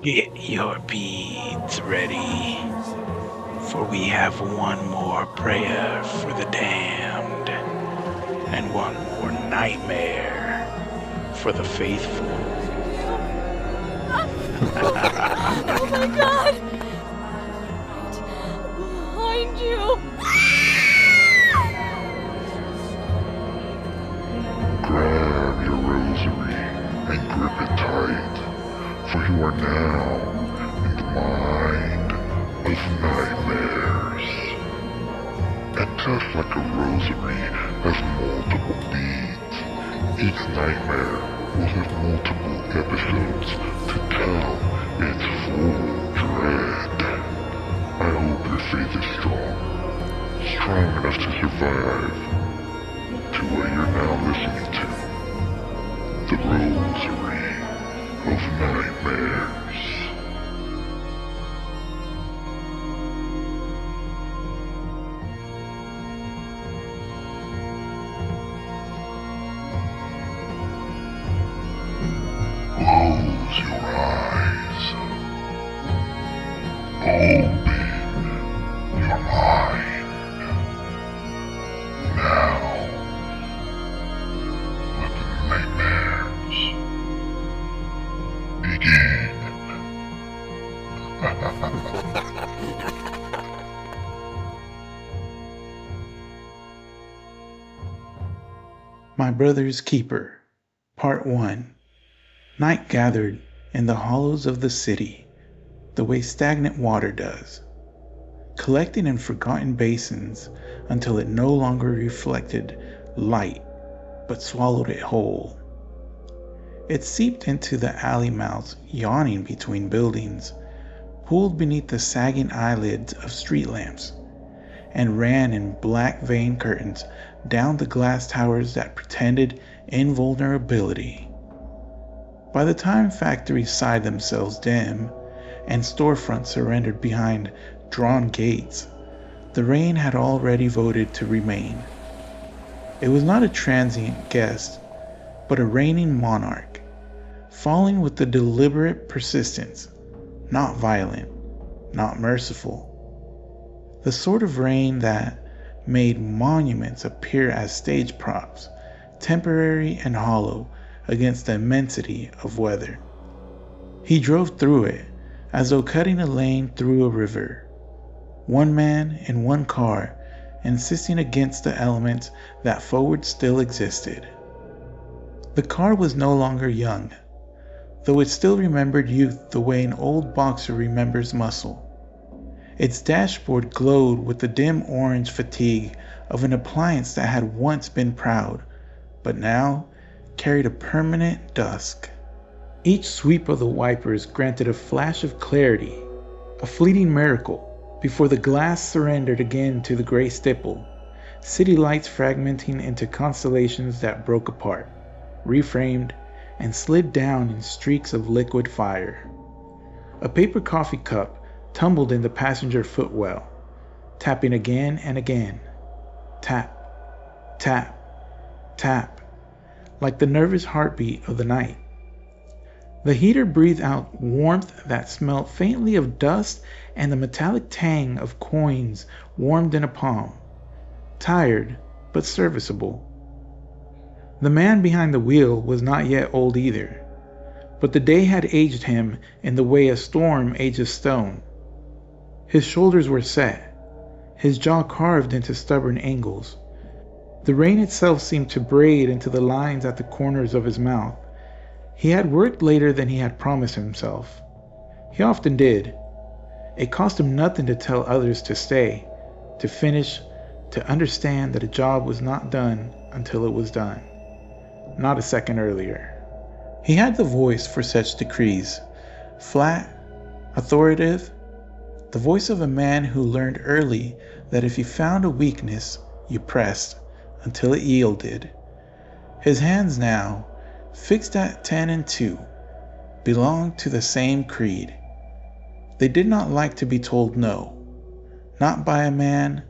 Get your beads ready, for we have one more prayer for the damned, and one more nightmare for the faithful. Oh my god! Behind you! Grab your rosary and grip it tight, for you are now in the mind of nightmares. And just like a rosary has multiple beads, each nightmare will have multiple episodes to tell its full dread. I hope your faith is strong enough to survive to what you're now listening to, the Rosary of Nightmares. Close your eyes. Open your mind. Now, let the nightmares begin. My Brother's Keeper, Part 1. Night gathered in the hollows of the city, the way stagnant water does, collecting in forgotten basins until it no longer reflected light, but swallowed it whole. It seeped into the alley mouths yawning between buildings, pooled beneath the sagging eyelids of street lamps, and ran in black veined curtains down the glass towers that pretended invulnerability. By the time factories sighed themselves dim and storefronts surrendered behind drawn gates, the rain had already voted to remain. It was not a transient guest, but a reigning monarch, falling with a deliberate persistence, not violent, not merciful. The sort of rain that made monuments appear as stage props, temporary and hollow against the immensity of weather. He drove through it as though cutting a lane through a river, one man in one car insisting against the elements that forward still existed. The car was no longer young, though it still remembered youth the way an old boxer remembers muscle. Its dashboard glowed with the dim orange fatigue of an appliance that had once been proud, but now carried a permanent dusk. Each sweep of the wipers granted a flash of clarity, a fleeting miracle, before the glass surrendered again to the gray stipple, city lights fragmenting into constellations that broke apart, reframed, and slid down in streaks of liquid fire. A paper coffee cup tumbled in the passenger footwell, tapping again and again. Tap, tap, tap, like the nervous heartbeat of the night. The heater breathed out warmth that smelled faintly of dust and the metallic tang of coins warmed in a palm. Tired, but serviceable. The man behind the wheel was not yet old either, but the day had aged him in the way a storm ages stone. His shoulders were set, his jaw carved into stubborn angles. The rain itself seemed to braid into the lines at the corners of his mouth. He had worked later than he had promised himself. He often did. It cost him nothing to tell others to stay, to finish, to understand that a job was not done until it was done. Not a second earlier. He had the voice for such decrees, flat, authoritative, the voice of a man who learned early that if you found a weakness, you pressed until it yielded. His hands now, fixed at 10 and 2, belonged to the same creed. They did not like to be told no, not by a man,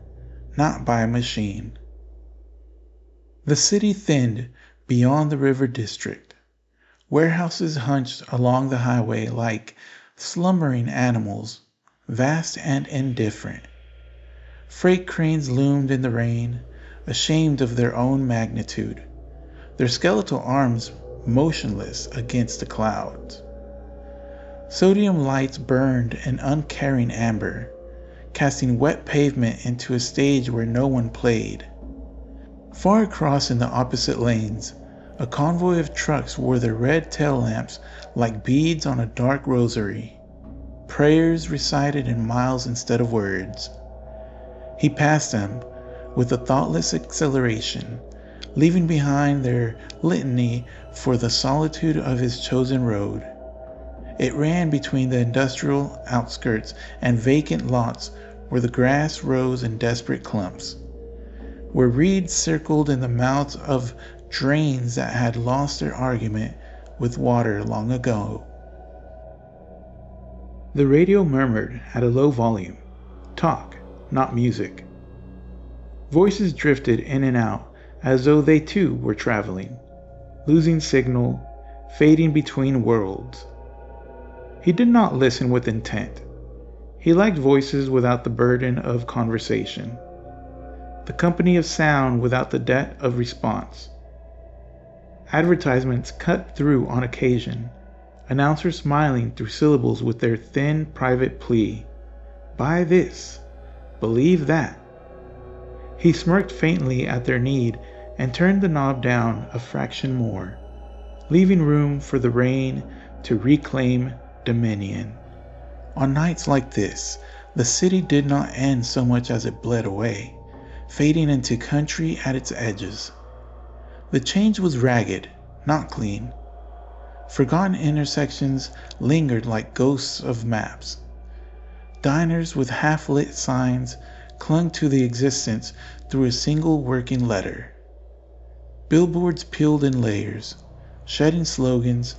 not by a machine. The city thinned beyond the river district. Warehouses hunched along the highway like slumbering animals, vast and indifferent. Freight cranes loomed in the rain, ashamed of their own magnitude, their skeletal arms motionless against the clouds. Sodium lights burned in uncaring amber, casting wet pavement into a stage where no one played. Far across in the opposite lanes, a convoy of trucks wore their red tail lamps like beads on a dark rosary, prayers recited in miles instead of words. He passed them with a thoughtless acceleration, leaving behind their litany for the solitude of his chosen road. It ran between the industrial outskirts and vacant lots where the grass rose in desperate clumps, where reeds circled in the mouths of drains that had lost their argument with water long ago. The radio murmured at a low volume. Talk, not music. Voices drifted in and out as though they too were traveling, losing signal, fading between worlds. He did not listen with intent. He liked voices without the burden of conversation, the company of sound without the debt of response. Advertisements cut through on occasion, announcers smiling through syllables with their thin private plea. Buy this, believe that. He smirked faintly at their need and turned the knob down a fraction more, leaving room for the rain to reclaim dominion. On nights like this, the city did not end so much as it bled away, fading into country at its edges. The change was ragged, not clean. Forgotten intersections lingered like ghosts of maps. Diners with half-lit signs clung to the existence through a single working letter. Billboards peeled in layers, shedding slogans,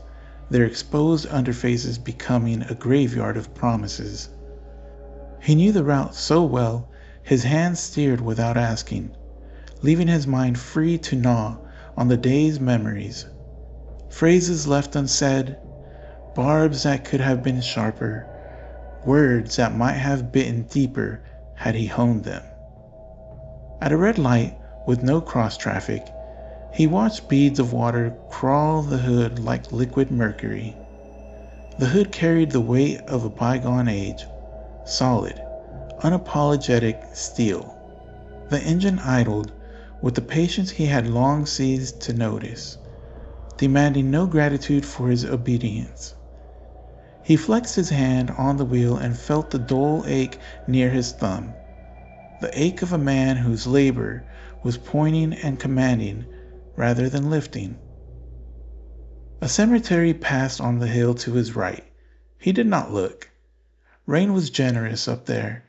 their exposed underfaces becoming a graveyard of promises. He knew the route so well, his hands steered without asking, leaving his mind free to gnaw on the day's memories. Phrases left unsaid, barbs that could have been sharper, words that might have bitten deeper had he honed them. At a red light with no cross traffic, he watched beads of water crawl the hood like liquid mercury. The hood carried the weight of a bygone age, solid, unapologetic steel. The engine idled with the patience he had long ceased to notice, demanding no gratitude for his obedience. He flexed his hand on the wheel and felt the dull ache near his thumb, the ache of a man whose labor was pointing and commanding rather than lifting. A cemetery passed on the hill to his right. He did not look. Rain was generous up there,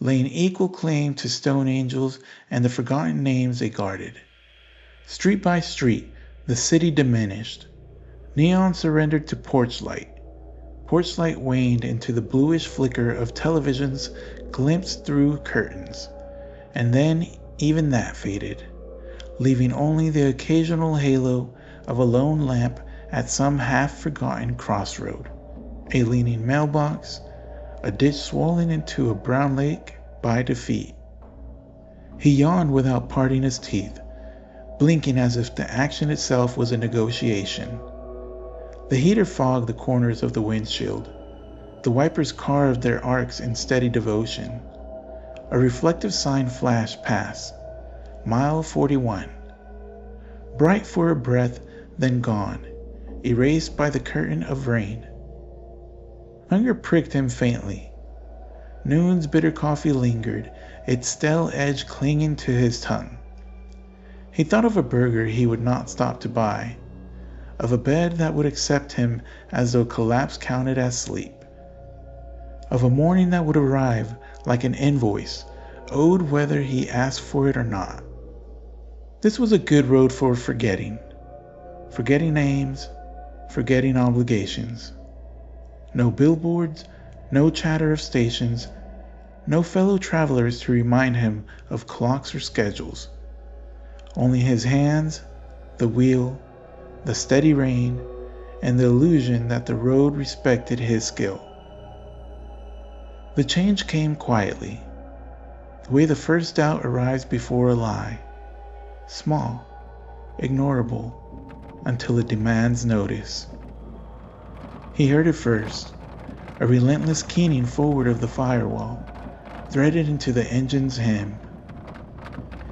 laying equal claim to stone angels and the forgotten names they guarded. Street by street, the city diminished. Neon surrendered to porchlight. Porchlight waned into the bluish flicker of televisions glimpsed through curtains, and then even that faded, leaving only the occasional halo of a lone lamp at some half-forgotten crossroad, a leaning mailbox, a ditch swollen into a brown lake by defeat. He yawned without parting his teeth, blinking as if the action itself was a negotiation. The heater fogged the corners of the windshield. The wipers carved their arcs in steady devotion. A reflective sign flashed past. Mile 41. Bright for a breath, then gone, erased by the curtain of rain. Hunger pricked him faintly. Noon's bitter coffee lingered, its stale edge clinging to his tongue. He thought of a burger he would not stop to buy, of a bed that would accept him as though collapse counted as sleep, of a morning that would arrive like an invoice, owed whether he asked for it or not. This was a good road for forgetting names, forgetting obligations. No billboards, no chatter of stations, no fellow travelers to remind him of clocks or schedules. Only his hands, the wheel, the steady rain, and the illusion that the road respected his skill. The change came quietly, the way the first doubt arrives before a lie, small, ignorable, until it demands notice. He heard it first, a relentless keening forward of the firewall, threaded into the engine's hymn.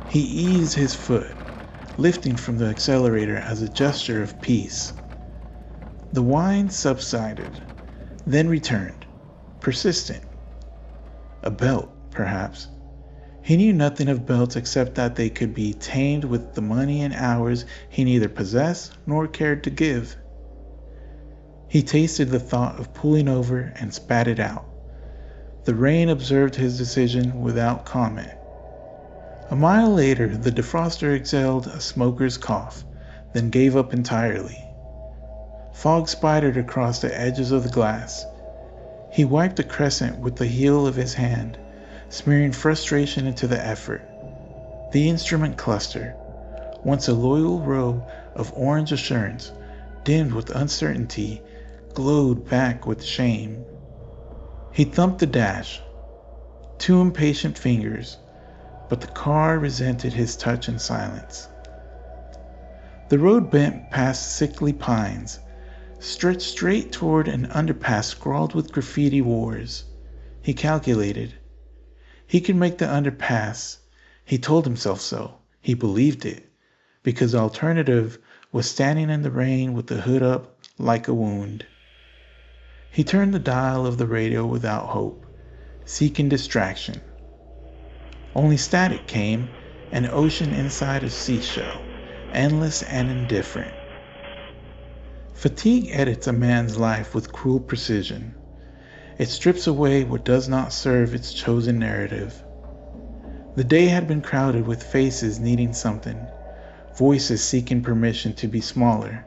He eased his foot, lifting from the accelerator as a gesture of peace. The whine subsided, then returned, persistent. A belt, perhaps. He knew nothing of belts except that they could be tamed with the money and hours he neither possessed nor cared to give. He tasted the thought of pulling over and spat it out. The rain observed his decision without comment. A mile later, the defroster exhaled a smoker's cough, then gave up entirely. Fog spidered across the edges of the glass. He wiped a crescent with the heel of his hand, smearing frustration into the effort. The instrument cluster, once a loyal row of orange assurance, dimmed with uncertainty, glowed back with shame. He thumped the dash, two impatient fingers, but the car resented his touch in silence. The road bent past sickly pines, stretched straight toward an underpass scrawled with graffiti wars. He calculated. He could make the underpass. He told himself so. He believed it, because the alternative was standing in the rain with the hood up like a wound. He turned the dial of the radio without hope, seeking distraction. Only static came, an ocean inside a seashell, endless and indifferent. Fatigue edits a man's life with cruel precision. It strips away what does not serve its chosen narrative. The day had been crowded with faces needing something, voices seeking permission to be smaller.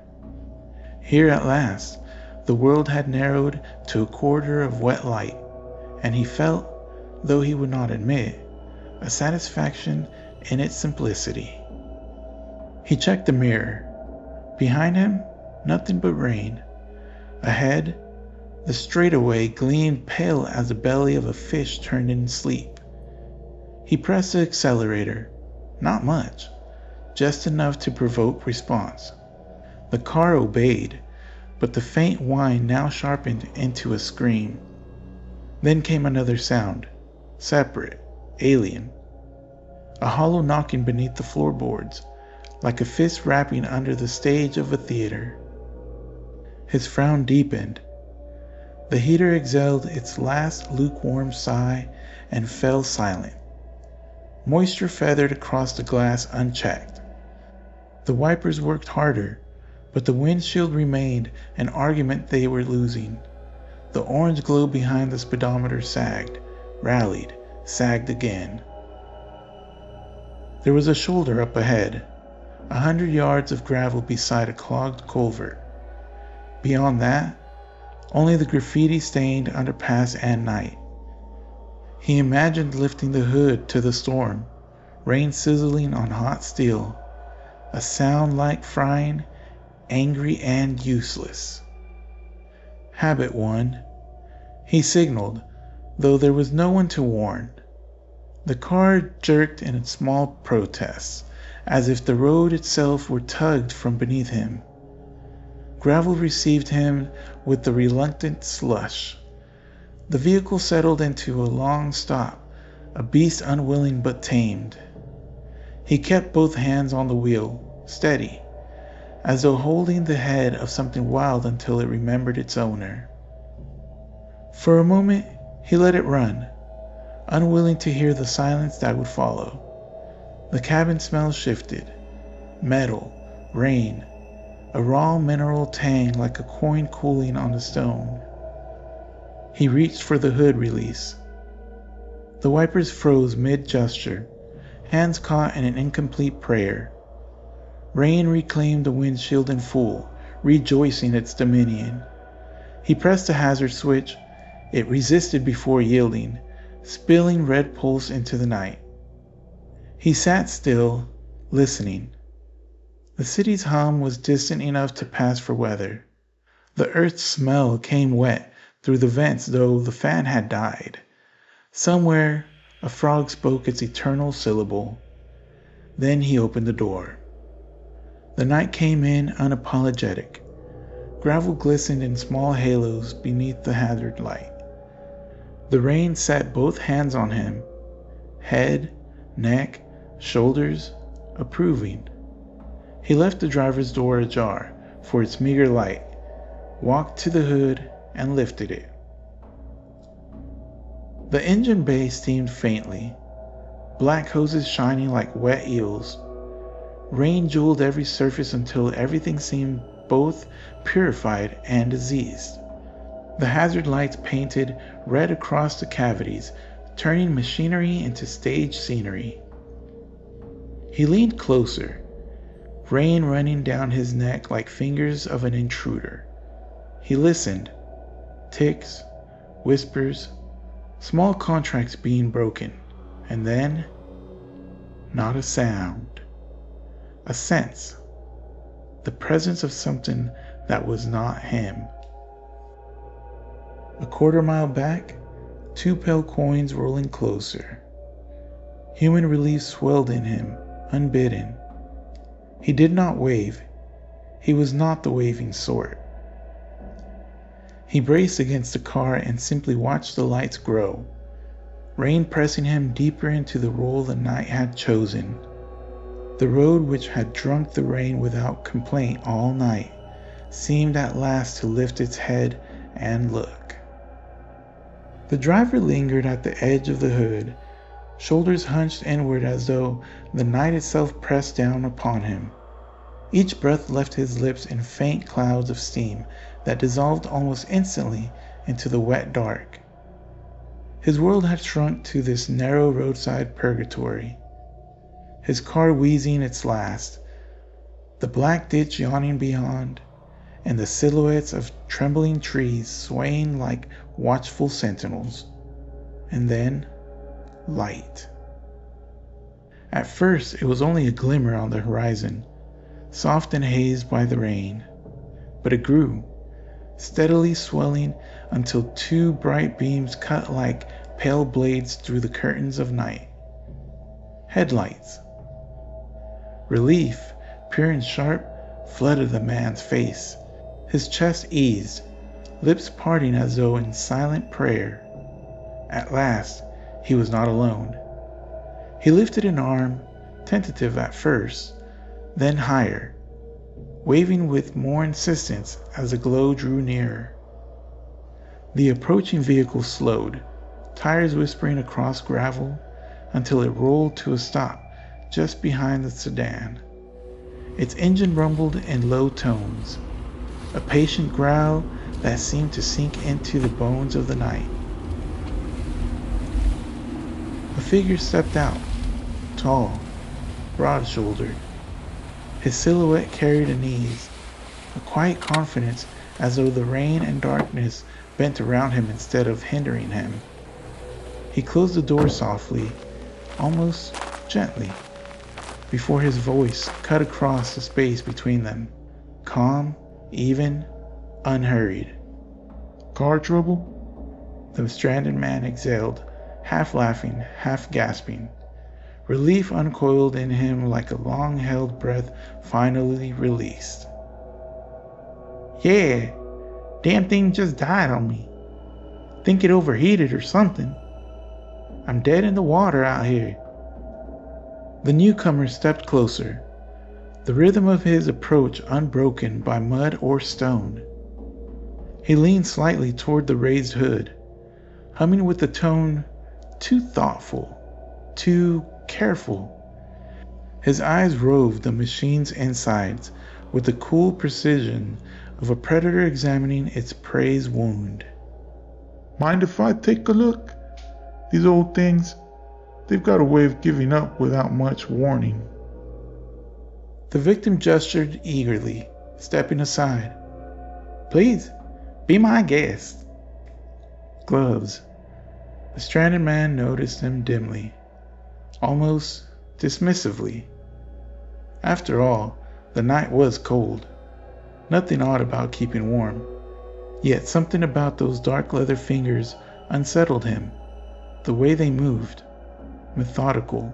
Here at last, the world had narrowed to a quarter of wet light, and he felt, though he would not admit, a satisfaction in its simplicity. He checked the mirror. Behind him, nothing but rain. Ahead, the straightaway gleamed pale as the belly of a fish turned in sleep. He pressed the accelerator. Not much, just enough to provoke response. The car obeyed, but the faint whine now sharpened into a scream. Then came another sound, separate, alien. A hollow knocking beneath the floorboards, like a fist rapping under the stage of a theater. His frown deepened. The heater exhaled its last lukewarm sigh and fell silent. Moisture feathered across the glass unchecked. The wipers worked harder, but the windshield remained an argument they were losing. The orange glow behind the speedometer sagged, rallied, sagged again. There was a shoulder up ahead, 100 yards of gravel beside a clogged culvert. Beyond that, only the graffiti-stained underpass and night. He imagined lifting the hood to the storm, rain sizzling on hot steel, a sound like frying, angry and useless. Habit 1. He signaled, though there was no one to warn. The car jerked in small protests, as if the road itself were tugged from beneath him. Gravel received him with the reluctant slush. The vehicle settled into a long stop, a beast unwilling but tamed. He kept both hands on the wheel, steady, as though holding the head of something wild until it remembered its owner. For a moment, he let it run, unwilling to hear the silence that would follow. The cabin smell shifted. Metal, rain, a raw mineral tang like a coin cooling on the stone. He reached for the hood release. The wipers froze mid-gesture, hands caught in an incomplete prayer. Rain reclaimed the windshield in full, rejoicing its dominion. He pressed the hazard switch. It resisted before yielding, spilling red pulse into the night. He sat still, listening. The city's hum was distant enough to pass for weather. The earth's smell came wet through the vents, though the fan had died. Somewhere, a frog spoke its eternal syllable. Then he opened the door. The night came in unapologetic. Gravel glistened in small halos beneath the hazard light. The rain set both hands on him, head, neck, shoulders, approving. He left the driver's door ajar for its meager light, walked to the hood, and lifted it. The engine bay steamed faintly, black hoses shining like wet eels. Rain jeweled every surface until everything seemed both purified and diseased. The hazard lights painted red across the cavities, turning machinery into stage scenery. He leaned closer, rain running down his neck like fingers of an intruder. He listened. Ticks, whispers, small contracts being broken, and then not a sound. A sense, the presence of something that was not him. A quarter-mile back, 2 pale coins rolling closer. Human relief swelled in him, unbidden. He did not wave. He was not the waving sort. He braced against the car and simply watched the lights grow, rain pressing him deeper into the role the night had chosen. The road, which had drunk the rain without complaint all night, seemed at last to lift its head and look. The driver lingered at the edge of the hood, shoulders hunched inward as though the night itself pressed down upon him. Each breath left his lips in faint clouds of steam that dissolved almost instantly into the wet dark. His world had shrunk to this narrow roadside purgatory. His car wheezing its last, the black ditch yawning beyond, and the silhouettes of trembling trees swaying like watchful sentinels. And then, light. At first, it was only a glimmer on the horizon, soft and hazed by the rain, but it grew, steadily swelling until 2 bright beams cut like pale blades through the curtains of night. Headlights. Relief, pure and sharp, flooded the man's face. His chest eased, lips parting as though in silent prayer. At last, he was not alone. He lifted an arm, tentative at first, then higher, waving with more insistence as the glow drew nearer. The approaching vehicle slowed, tires whispering across gravel, until it rolled to a stop just behind the sedan. Its engine rumbled in low tones, a patient growl that seemed to sink into the bones of the night. A figure stepped out, tall, broad-shouldered. His silhouette carried an ease, a quiet confidence as though the rain and darkness bent around him instead of hindering him. He closed the door softly, almost gently, before his voice cut across the space between them, calm, even, unhurried. "Car trouble?" The stranded man exhaled, half laughing, half gasping. Relief uncoiled in him like a long-held breath finally released. "Yeah, damn thing just died on me. Think it overheated or something. I'm dead in the water out here." The newcomer stepped closer, the rhythm of his approach unbroken by mud or stone. He leaned slightly toward the raised hood, humming with a tone too thoughtful, too careful. His eyes roved the machine's insides with the cool precision of a predator examining its prey's wound. "Mind if I take a look? These old things, they've got a way of giving up without much warning." The victim gestured eagerly, stepping aside. "Please, be my guest." Gloves. The stranded man noticed them dimly, almost dismissively. After all, the night was cold. Nothing odd about keeping warm. Yet something about those dark leather fingers unsettled him. The way they moved, methodical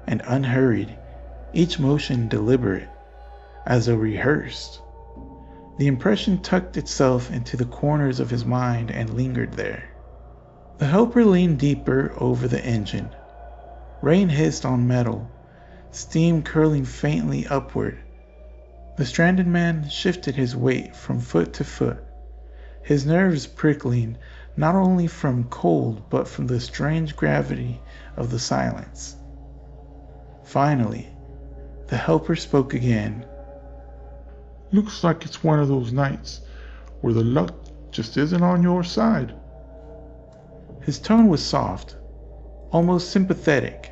and unhurried, each motion deliberate, as though rehearsed. The impression tucked itself into the corners of his mind and lingered there. The helper leaned deeper over the engine. Rain hissed on metal, steam curling faintly upward. The stranded man shifted his weight from foot to foot, his nerves prickling not only from cold but from the strange gravity of the silence. Finally, the helper spoke again. Looks like it's one of those nights where the luck just isn't on your side. His tone was soft, almost sympathetic,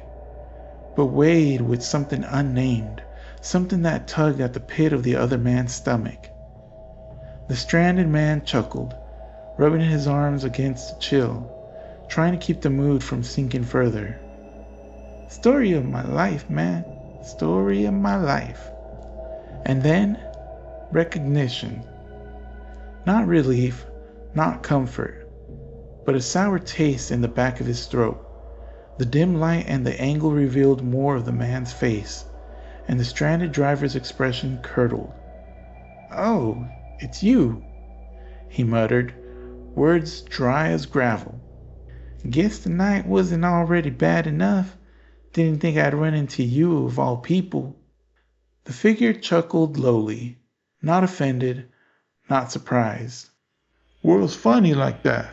but weighed with something unnamed, something that tugged at the pit of the other man's stomach. The stranded man chuckled, rubbing his arms against the chill, trying to keep the mood from sinking further. Story of my life, man. Story of my life. And then, recognition. Not relief, not comfort, but a sour taste in the back of his throat. The dim light and the angle revealed more of the man's face, and the stranded driver's expression curdled. "Oh, it's you," he muttered, words dry as gravel. "Guess the night wasn't already bad enough. Didn't think I'd run into you of all people." The figure chuckled lowly, not offended, not surprised. World's funny like that,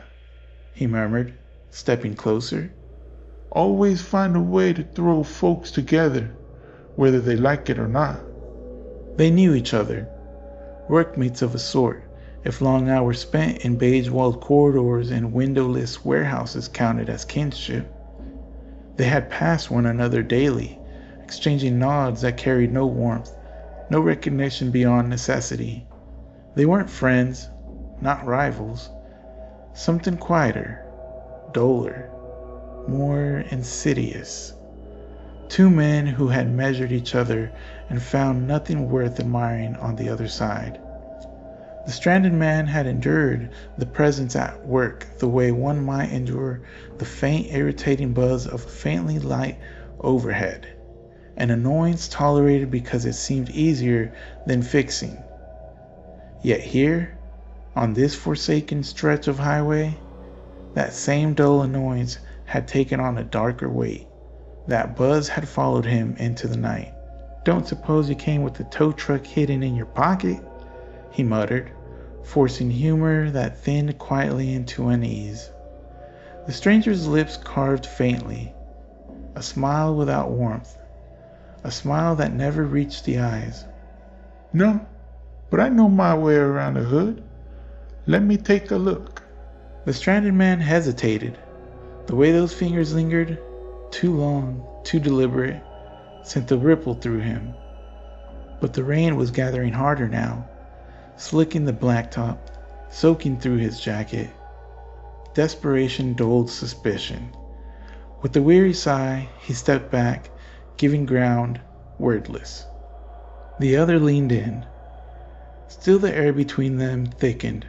he murmured, stepping closer. Always find a way to throw folks together, whether they like it or not. They knew each other, workmates of a sort, if long hours spent in beige-walled corridors and windowless warehouses counted as kinship. They had passed one another daily, exchanging nods that carried no warmth, no recognition beyond necessity. They weren't friends, not rivals. Something quieter, duller, more insidious. Two men who had measured each other and found nothing worth admiring on the other side. The stranded man had endured the presence at work the way one might endure the faint, irritating buzz of a faintly light overhead, an annoyance tolerated because it seemed easier than fixing. Yet here, on this forsaken stretch of highway, that same dull annoyance had taken on a darker weight. That buzz had followed him into the night. "Don't suppose you came with the tow truck hidden in your pocket?" he muttered, forcing humor that thinned quietly into unease. The stranger's lips carved faintly, a smile without warmth, a smile that never reached the eyes. "No, but I know my way around the hood. Let me take a look." The stranded man hesitated. The way those fingers lingered, too long, too deliberate, sent a ripple through him. But the rain was gathering harder now, slicking the blacktop, soaking through his jacket. Desperation dulled suspicion. With a weary sigh, he stepped back, giving ground, wordless. The other leaned in. Still the air between them thickened,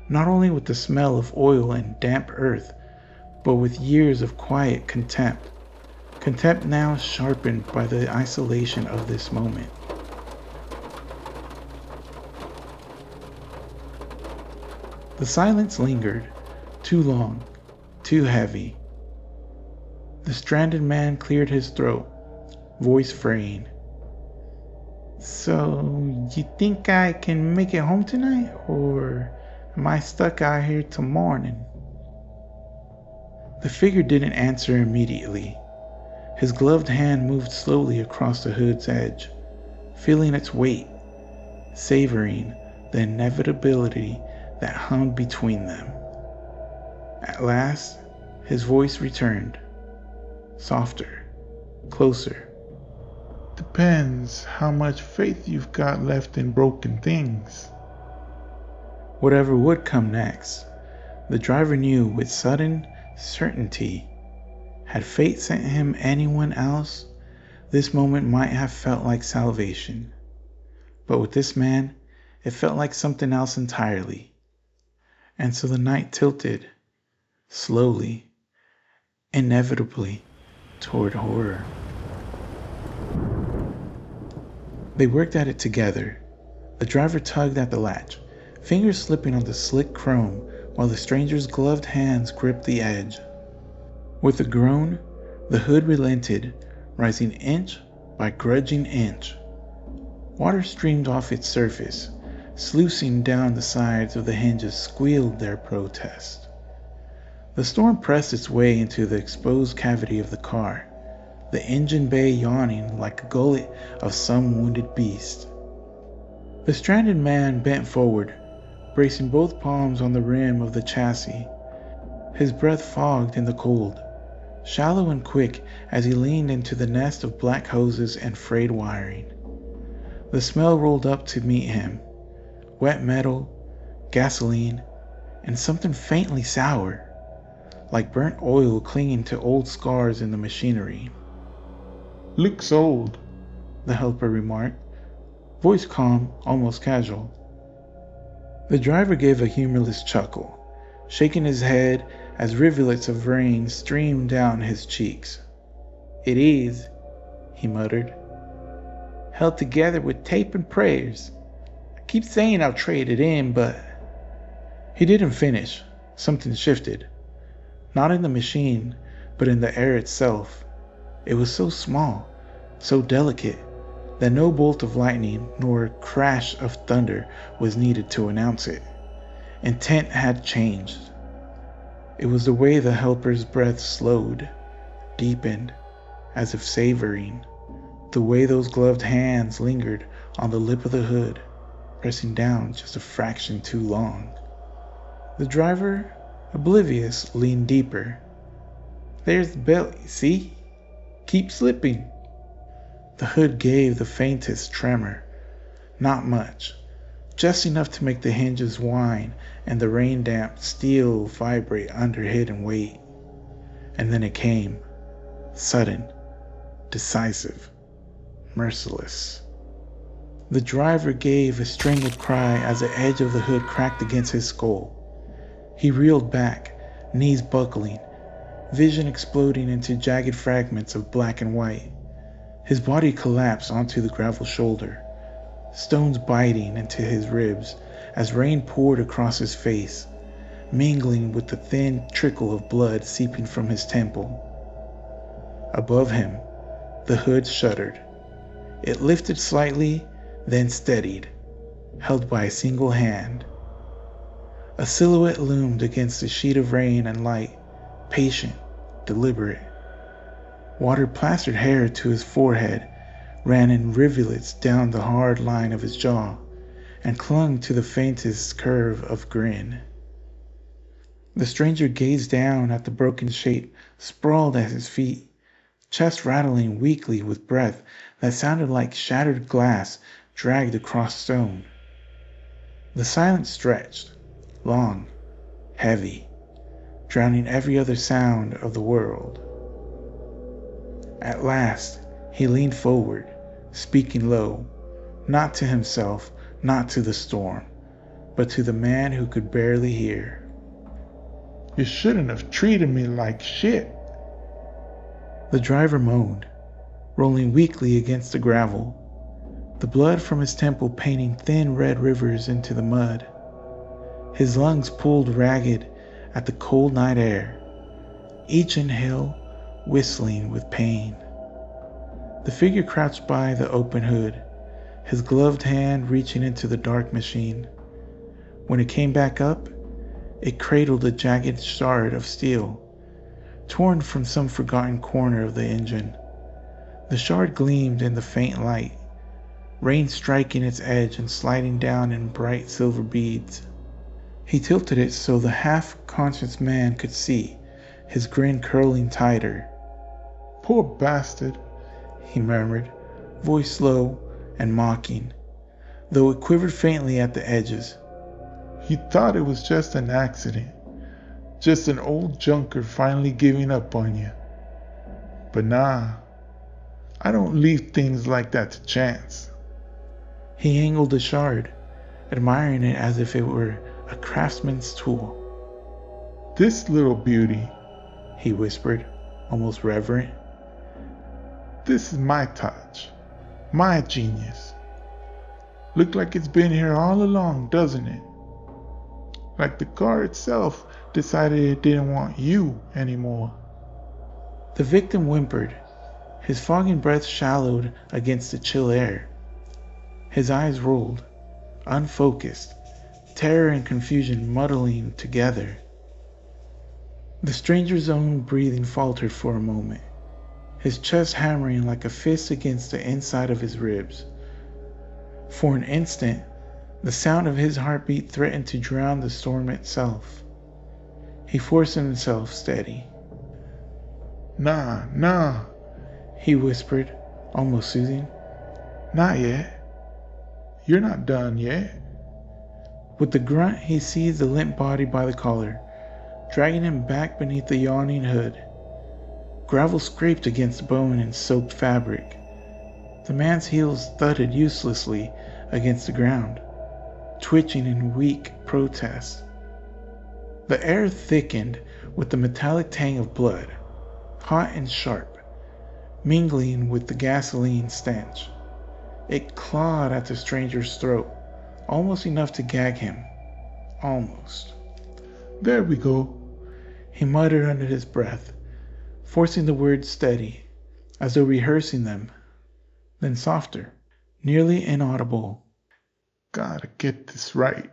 not only with the smell of oil and damp earth, but with years of quiet contempt. Contempt now sharpened by the isolation of this moment. The silence lingered, too long, too heavy. The stranded man cleared his throat, voice fraying. "So, you think I can make it home tonight, or am I stuck out here till morning?" The figure didn't answer immediately. His gloved hand moved slowly across the hood's edge, feeling its weight, savoring the inevitability that hung between them. At last, his voice returned, softer, closer. "Depends how much faith you've got left in broken things." Whatever would come next, the driver knew with sudden certainty. Had fate sent him anyone else, this moment might have felt like salvation. But with this man, it felt like something else entirely. And so the night tilted, slowly, inevitably toward horror. They worked at it together. The driver tugged at the latch, fingers slipping on the slick chrome while the stranger's gloved hands gripped the edge. With a groan, the hood relented, rising inch by grudging inch. Water streamed off its surface, sluicing down the sides of the hinges squealed their protest. The storm pressed its way into the exposed cavity of the car, the engine bay yawning like a gullet of some wounded beast. The stranded man bent forward, bracing both palms on the rim of the chassis, his breath fogged in the cold, shallow and quick as he leaned into the nest of black hoses and frayed wiring. The smell rolled up to meet him, wet metal, gasoline, and something faintly sour, like burnt oil clinging to old scars in the machinery. Looks old, the helper remarked, voice calm, almost casual. The driver gave a humorless chuckle, shaking his head as rivulets of rain streamed down his cheeks. It is, he muttered, held together with tape and prayers. I keep saying I'll trade it in, but... He didn't finish. Something shifted. Not in the machine, but in the air itself. It was so small, so delicate, that no bolt of lightning nor crash of thunder was needed to announce it. Intent had changed. It was the way the helper's breath slowed, deepened, as if savoring, the way those gloved hands lingered on the lip of the hood, pressing down just a fraction too long. The driver, oblivious, leaned deeper. There's the belt, you see? Keep slipping. The hood gave the faintest tremor. Not much. Just enough to make the hinges whine and the rain-damp steel vibrate under hidden weight. And then it came. Sudden. Decisive. Merciless. The driver gave a strangled cry as the edge of the hood cracked against his skull. He reeled back, knees buckling, vision exploding into jagged fragments of black and white. His body collapsed onto the gravel shoulder, stones biting into his ribs as rain poured across his face, mingling with the thin trickle of blood seeping from his temple. Above him, the hood shuddered. It lifted slightly, then steadied, held by a single hand. A silhouette loomed against the sheet of rain and light, patient, deliberate. Water plastered hair to his forehead, ran in rivulets down the hard line of his jaw, and clung to the faintest curve of grin. The stranger gazed down at the broken shape sprawled at his feet, chest rattling weakly with breath that sounded like shattered glass dragged across stone. The silence stretched, long, heavy, drowning every other sound of the world. At last, he leaned forward, speaking low, not to himself, not to the storm, but to the man who could barely hear. You shouldn't have treated me like shit. The driver moaned, rolling weakly against the gravel, the blood from his temple painting thin red rivers into the mud. His lungs pulled ragged at the cold night air, each inhale whistling with pain. The figure crouched by the open hood, his gloved hand reaching into the dark machine. When it came back up, it cradled a jagged shard of steel, torn from some forgotten corner of the engine. The shard gleamed in the faint light, rain striking its edge and sliding down in bright silver beads. He tilted it so the half-conscious man could see, his grin curling tighter. Poor bastard, he murmured, voice low and mocking, though it quivered faintly at the edges. He thought it was just an accident, just an old junker finally giving up on you. But nah, I don't leave things like that to chance. He angled the shard, admiring it as if it were a craftsman's tool. This little beauty, he whispered, almost reverent. This is my touch, my genius. Look like it's been here all along, doesn't it? Like the car itself decided it didn't want you anymore. The victim whimpered. His fogging breath shallowed against the chill air. His eyes rolled, unfocused, terror and confusion muddling together. The stranger's own breathing faltered for a moment, his chest hammering like a fist against the inside of his ribs. For an instant, the sound of his heartbeat threatened to drown the storm itself. He forced himself steady. Nah, He whispered, almost soothing. not yet. You're not done yet. With a grunt, he seized the limp body by the collar, dragging him back beneath the yawning hood. Gravel scraped against bone and soaked fabric. The man's heels thudded uselessly against the ground, twitching in weak protest. The air thickened with the metallic tang of blood, hot and sharp, mingling with the gasoline stench. It clawed at the stranger's throat, almost enough to gag him. Almost. There we go. He muttered under his breath, forcing the words steady, as though rehearsing them. Then softer, nearly inaudible. Gotta get this right.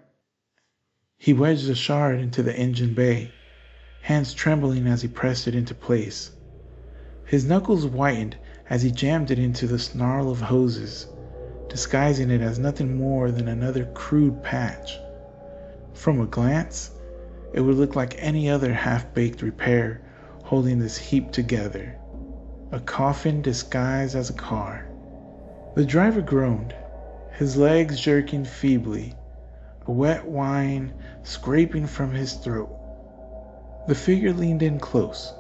He wedged the shard into the engine bay, hands trembling as he pressed it into place. His knuckles whitened as he jammed it into the snarl of hoses, disguising it as nothing more than another crude patch. From a glance, it would look like any other half-baked repair holding this heap together. A coffin disguised as a car. The driver groaned, his legs jerking feebly, a wet whine scraping from his throat. The figure leaned in close,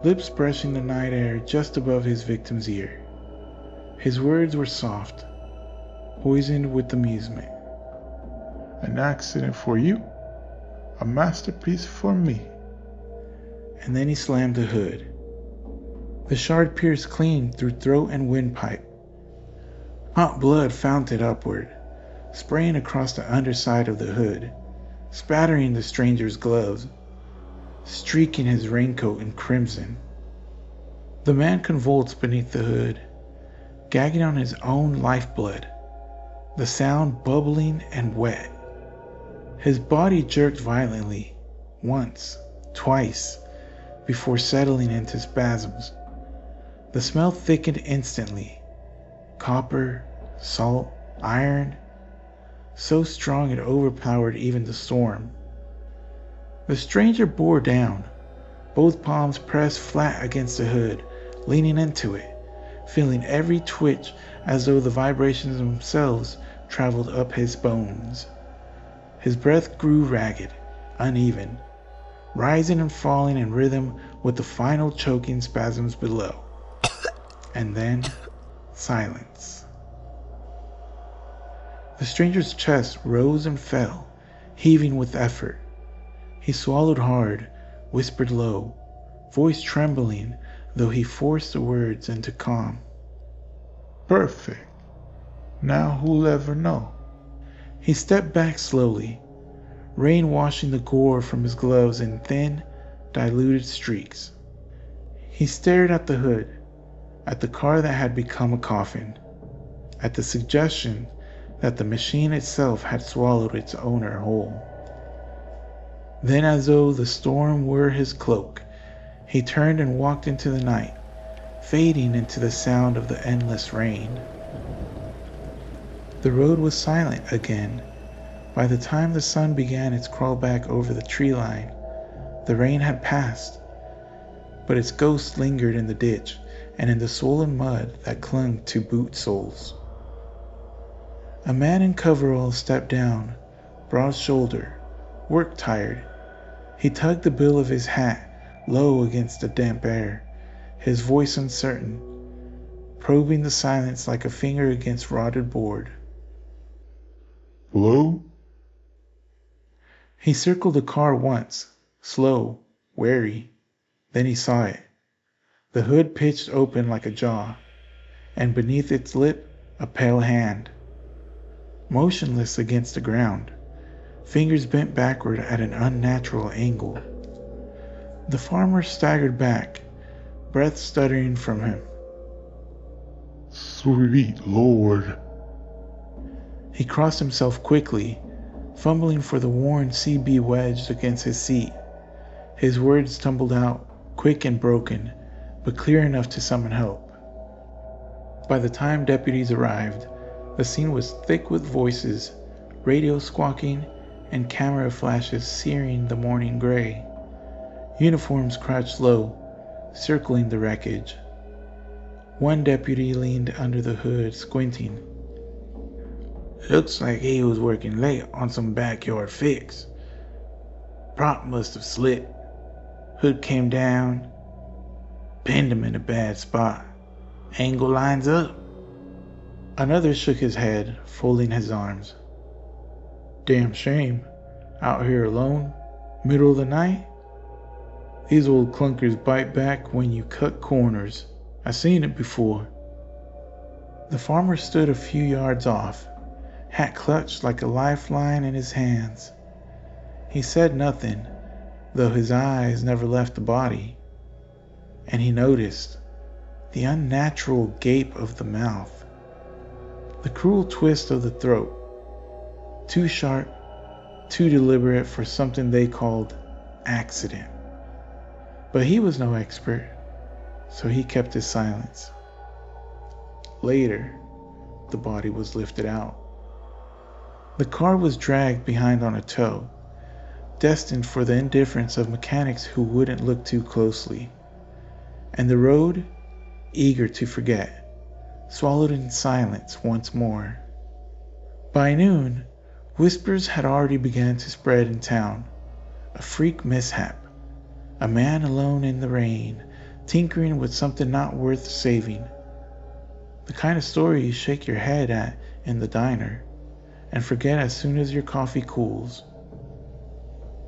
lips brushing the night air just above his victim's ear. His words were soft, poisoned with amusement. An accident for you, a masterpiece for me. And then he slammed the hood. The shard pierced clean through throat and windpipe. Hot blood fountained upward, spraying across the underside of the hood, spattering the stranger's gloves, streaking his raincoat in crimson. The man convulsed beneath the hood, gagging on his own lifeblood, the sound bubbling and wet. His body jerked violently, once, twice, before settling into spasms. The smell thickened instantly. Copper, salt, iron, so strong it overpowered even the storm. The stranger bore down, both palms pressed flat against the hood, leaning into it, feeling every twitch as though the vibrations themselves traveled up his bones. His breath grew ragged, uneven, rising and falling in rhythm with the final choking spasms below. And then, silence. The stranger's chest rose and fell, heaving with effort. He swallowed hard, whispered low, voice trembling, though he forced the words into calm. Perfect. Now who'll ever know? He stepped back slowly, rain washing the gore from his gloves in thin, diluted streaks. He stared at the hood, at the car that had become a coffin, at the suggestion that the machine itself had swallowed its owner whole. Then, as though the storm were his cloak, he turned and walked into the night, fading into the sound of the endless rain. The road was silent again. By the time the sun began its crawl back over the tree line, the rain had passed, but its ghost lingered in the ditch and in the swollen mud that clung to boot soles. A man in coveralls stepped down, broad-shouldered, work-tired. He tugged the bill of his hat low against the damp air, his voice uncertain, probing the silence like a finger against rotted board. Hello? He circled the car once, slow, wary. Then he saw it. The hood pitched open like a jaw, and beneath its lip, a pale hand. Motionless against the ground, fingers bent backward at an unnatural angle. The farmer staggered back, breath stuttering from him. Sweet Lord. He crossed himself quickly, fumbling for the worn CB wedged against his seat. His words tumbled out, quick and broken, but clear enough to summon help. By the time deputies arrived, the scene was thick with voices, radio squawking, and camera flashes searing the morning gray. Uniforms crouched low, circling the wreckage. One deputy leaned under the hood, squinting. Looks like he was working late on some backyard fix. Prop must have slipped. Hood came down, pinned him in a bad spot. Angle lines up. Another shook his head, folding his arms. Damn shame. Out here alone, middle of the night. These old clunkers bite back when you cut corners. I seen it before. The farmer stood a few yards off, hat clutched like a lifeline in his hands. He said nothing, though his eyes never left the body, and he noticed the unnatural gape of the mouth, the cruel twist of the throat, too sharp, too deliberate for something they called accident. But he was no expert, so he kept his silence. Later, the body was lifted out. The car was dragged behind on a tow, destined for the indifference of mechanics who wouldn't look too closely. And the road, eager to forget, swallowed in silence once more. By noon, whispers had already begun to spread in town. A freak mishap. A man alone in the rain, tinkering with something not worth saving. The kind of story you shake your head at in the diner and forget as soon as your coffee cools.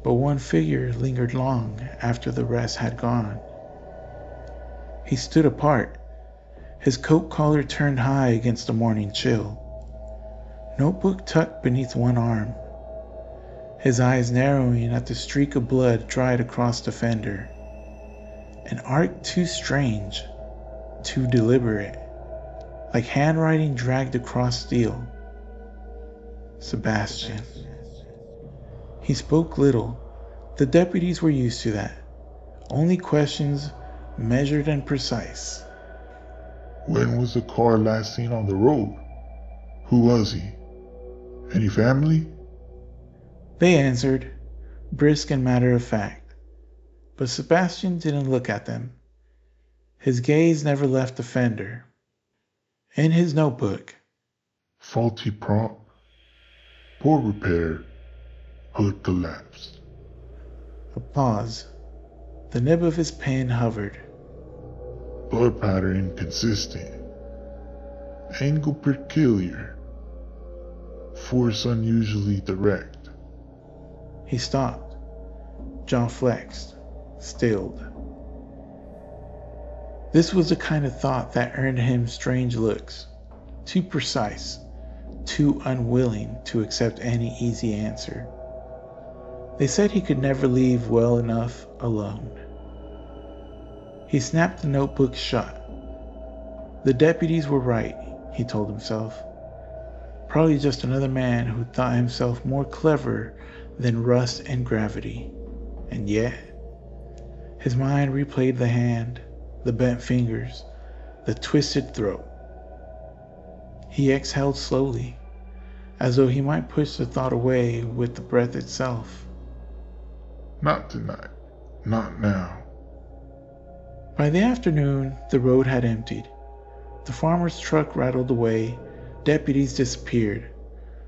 But one figure lingered long after the rest had gone. He stood apart, his coat collar turned high against the morning chill, notebook tucked beneath one arm, his eyes narrowing at the streak of blood dried across the fender. An arc too strange, too deliberate, like handwriting dragged across steel. Sebastian. He spoke little. The deputies were used to that. Only questions, measured and precise. When was the car last seen on the road? Who was he? Any family? They answered, brisk and matter of fact. But Sebastian didn't look at them. His gaze never left the fender. In his notebook. Faulty prop. Poor repair. Hood collapsed. A pause. The nib of his pen hovered. Blood pattern inconsistent. Angle peculiar. Force unusually direct. He stopped, jaw flexed, stilled. This was the kind of thought that earned him strange looks, too precise, too unwilling to accept any easy answer. They said he could never leave well enough alone. He snapped the notebook shut. The deputies were right, he told himself. Probably just another man who thought himself more clever than rust and gravity. And yet, his mind replayed the hand, the bent fingers, the twisted throat. He exhaled slowly, as though he might push the thought away with the breath itself. Not tonight. Not now. By the afternoon, the road had emptied. The farmer's truck rattled away, deputies disappeared.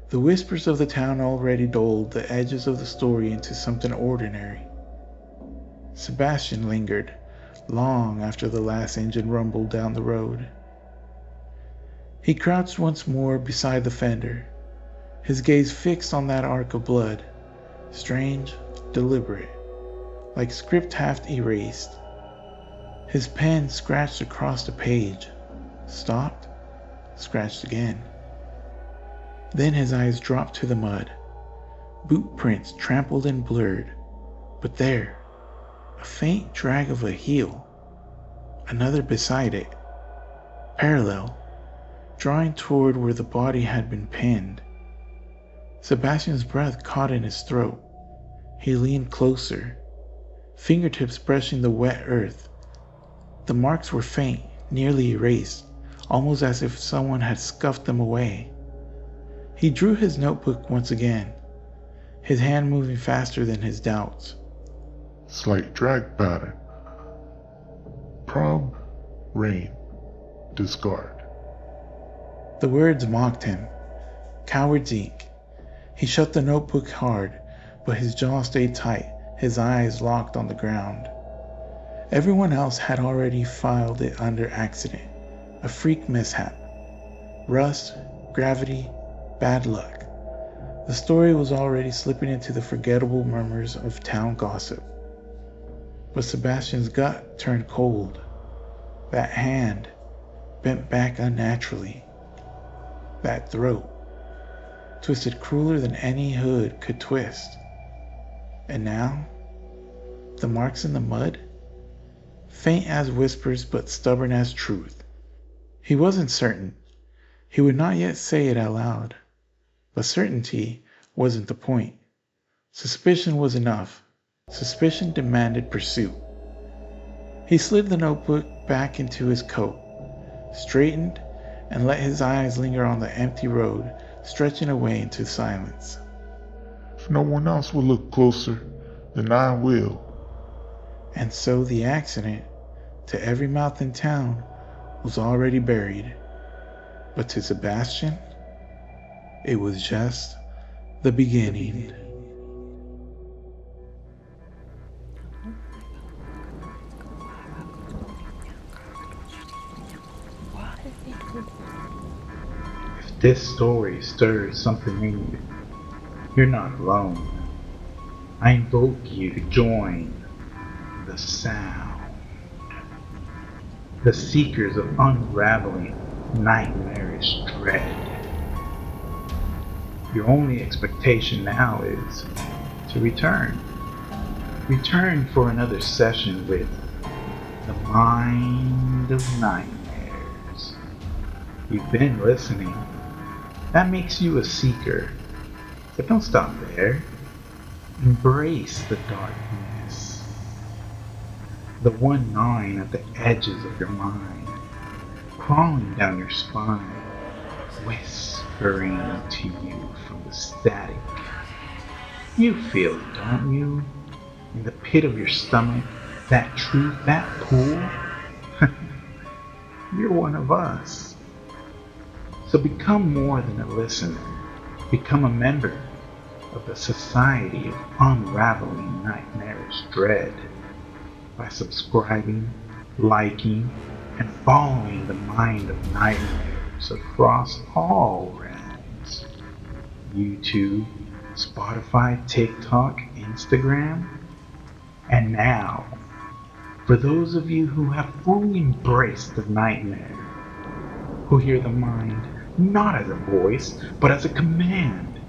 The whispers of the town already dulled the edges of the story into something ordinary. Sebastian lingered, long after the last engine rumbled down the road. He crouched once more beside the fender, his gaze fixed on that arc of blood, strange, deliberate, like script half erased. His pen scratched across the page, stopped, scratched again. Then his eyes dropped to the mud. Boot prints trampled and blurred, but there, a faint drag of a heel, another beside it, parallel, drawing toward where the body had been pinned. Sebastian's breath caught in his throat. He leaned closer, fingertips brushing the wet earth. The marks were faint, nearly erased, almost as if someone had scuffed them away. He drew his notebook once again, his hand moving faster than his doubts. Slight drag pattern. Prom, rain, discard. The words mocked him. Coward's ink. He shut the notebook hard, but his jaw stayed tight, his eyes locked on the ground. Everyone else had already filed it under accident, a freak mishap. Rust, gravity, bad luck. The story was already slipping into the forgettable murmurs of town gossip. But Sebastian's gut turned cold. That hand bent back unnaturally. That throat twisted crueler than any hood could twist. And now, the marks in the mud? Faint as whispers but stubborn as truth. He wasn't certain. He would not yet say it out loud. But certainty wasn't the point. Suspicion was enough. Suspicion demanded pursuit. He slid the notebook back into his coat, straightened, and let his eyes linger on the empty road stretching away into silence. If no one else will look closer, then I will. And so the accident, to every mouth in town, was already buried. But to Sebastian, it was just the beginning. If this story stirs something in you, you're not alone. I invoke you to join the sound. The seekers of unraveling nightmarish dread. Your only expectation now is to return. Return for another session with the Mind of Nightmares. You've been listening. That makes you a seeker. But don't stop there. Embrace the darkness. The one gnawing at the edges of your mind, crawling down your spine, whispering to you from the static. You feel it, don't you? In the pit of your stomach, that truth, that pool. You're one of us. So become more than a listener. Become a member of the Society of Unraveling Nightmarish Dread by subscribing, liking, and following the Mind of Nightmares across all realms. YouTube, Spotify, TikTok, Instagram. And now, for those of you who have fully embraced the nightmare, who hear the mind not as a voice, but as a command,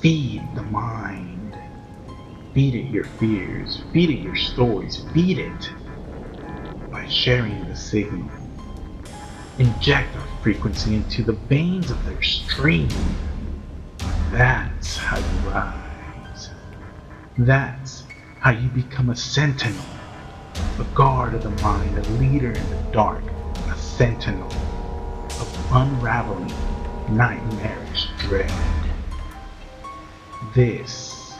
feed the mind. Feed it your fears, feed it your stories, feed it by sharing the signal. Inject our frequency into the veins of their stream. That's how you rise. That's how you become a sentinel, a guard of the mind, a leader in the dark, a sentinel of unraveling nightmarish dread. This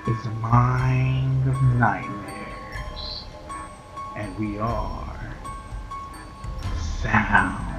is the Mind of Nightmares, and we are S.O.U.N.D.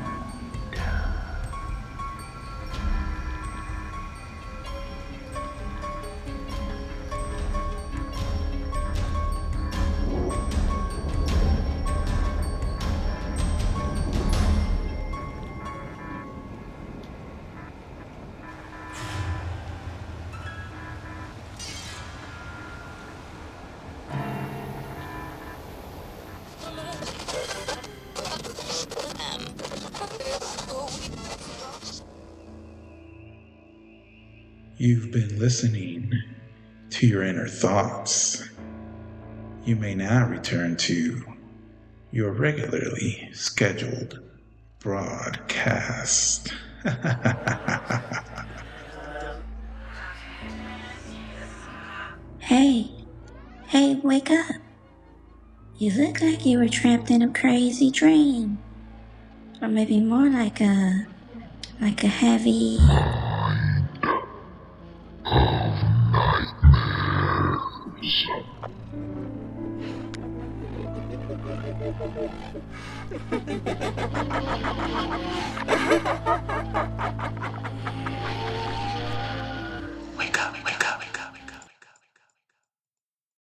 You've been listening to your inner thoughts. You may now return to your regularly scheduled broadcast. Hey, wake up. You look like you were trapped in a crazy dream. Or maybe more like a heavy... Nightmares.